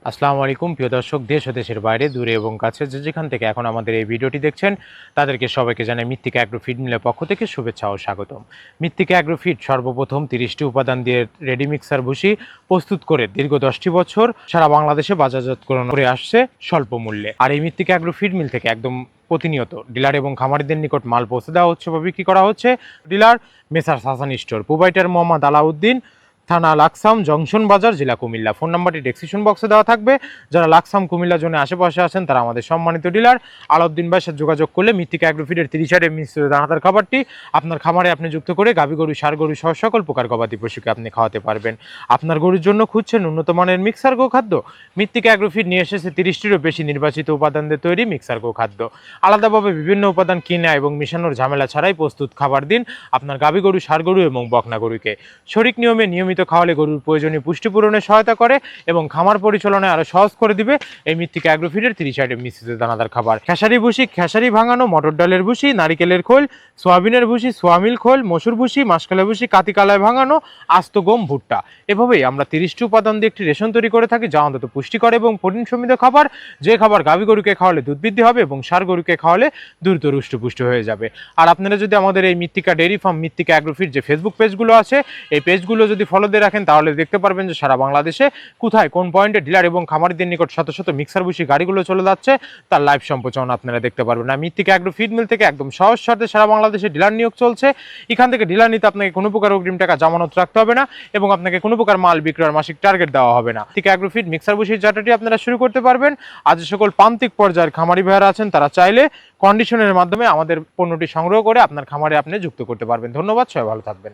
আসসালামু আলাইকুম প্রিয় দর্শক, দেশ ও দেশের বাইরে দূরে এবং কাছে যে যেখান থেকে এখন আমাদের এই ভিডিওটি দেখছেন তাদেরকে সবাইকে জানাই মৃত্তিকা অ্যাগ্রো ফিড মিলের পক্ষ থেকে শুভেচ্ছা ও স্বাগতম। মৃত্তিকা অ্যাগ্রো ফিড সর্বপ্রথম 30টি উপাদান দিয়ে রেডি মিক্সার ভুসি প্রস্তুত করে দীর্ঘ 10টি বছর সারা বাংলাদেশে বাজারজাতকরণ করে আসছে স্বল্প মূল্যে। আর এই মৃত্তিকা অ্যাগ্রো ফিড মিল থেকে একদম প্রতিনিয়ত ডিলার এবং খামারিদের নিকট মাল পৌঁছে দেওয়া হচ্ছে বা বিক্রি করা হচ্ছে। Dealer messrs Hasan store, provider Mohammad Alauddin, থানা লাকসাম, জংশন বাজার, জেলা কুমিল্লা। ফোন নাম্বারটি ডেসক্রিপশন বক্সে দেওয়া থাকবে। যারা লাকসাম কুমিল্লা জোনে আশেপাশে আছেন তারা আমাদের সম্মানিত ডিলার আলাউদ্দিন ভাইয়ের সাথে যোগাযোগ করলে মৃত্তিকা অ্যাগ্রো ফিডের 30 মিশ্রিত দানাদার খাবারটি আপনার খামারে আপনি যুক্ত করে গাভী গরু, ষাঁড় গরু সহ সকল প্রকার গবাদি পশুকে আপনি খাওয়াতে পারবেন। আপনার গরুর জন্য খুঁজছেন উন্নত মানের মিক্সার গো খাদ্য? মৃত্তিকা অ্যাগ্রো ফিড নিয়ে এসেছে 30টিরও বেশি নির্বাচিত উপাদান দিয়ে তৈরি মিক্সার গো খাদ্য। আলাদাভাবে বিভিন্ন উপাদান কিনা এবং মিশানোর ঝামেলা ছাড়াই প্রস্তুত খাবার দিন আপনার গাভী গরু, ষাঁড় গরু এবং বকনা গরুকে। সঠিক নিয়মে নিয়মিত খাওয়ালে গরুর প্রয়োজনীয় পুষ্টি পূরণে সহায়তা করে এবং খামার পরিচালনায় আরো সহজ করে দিবে এই মৃত্তিকা অ্যাগ্রো ফিডের 30 মিশ্রিত দানাদার খাবার। খেসারি ভুসি, খেসারি ভাঙানো, মটর ডালের ভুসি, নারিকেলের খোল, সোয়াবিনের ভুসি, সোয়ামিল খোল, মসুর ভুসি, মাসকালাই ভুসি, কাতিকালায় ভাঙানো, আস্ত গম, ভুট্টা। এভাবেই আমরা 30টি উপাদান দিয়ে একটি রেশন তৈরি করে থাকি যা অন্তত পুষ্টিকর এবং প্রোটিন সমৃদ্ধ খাবার, যে খাবার গাভী গরুকে খাওয়ালে দুধ বৃদ্ধি হবে এবং ষাঁড় গরুকে খাওয়ালে দ্রুত রুষ্টপুষ্ট হয়ে যাবে। আর আপনারা যদি আমাদের এই মৃত্তিকা ডেইরি ফার্ম, মৃত্তিকা অ্যাগ্রো ফিড যে ফেসবুক পেজগুলো আছে এই পেজগুলো যদি ফলো দিয়ে রাখেন তাহলে দেখতে পারবেন যে সারা বাংলাদেশে কোথায় কোন পয়েন্টে ডিলার এবং খামারিদের নিকট শত শত মিক্সার ভুসি গাড়িগুলো চলে যাচ্ছে তার লাইভ সম্প্রচারণ আপনারা দেখতে পারবেন। আর মৃত্তিকা অ্যাগ্রো ফিড মিল থেকে একদম সহজ শর্তে সারা বাংলাদেশে ডিলার নিয়োগ চলছে। এখান থেকে ডিলার নিতে আপনাকে কোনো প্রকার অগ্রিম টাকা জামানত রাখতে হবে না এবং আপনাকে কোনো প্রকার মাল বিক্রয়ের মাসিক টার্গেট দেওয়া হবে না। মৃত্তিকা অ্যাগ্রো ফিড মিক্সার ভুসির যাত্রাটি আপনারা শুরু করতে পারবেন। আজ সকল প্রান্তিক পর্যায়ের খামারি ভাইয়ারা আছেন তারা চাইলে কন্ডিশনের মাধ্যমে আমাদের পণ্যটি সংগ্রহ করে আপনার খামারে আপনি যুক্ত করতে পারবেন। ধন্যবাদ, সবাই ভালো থাকবেন।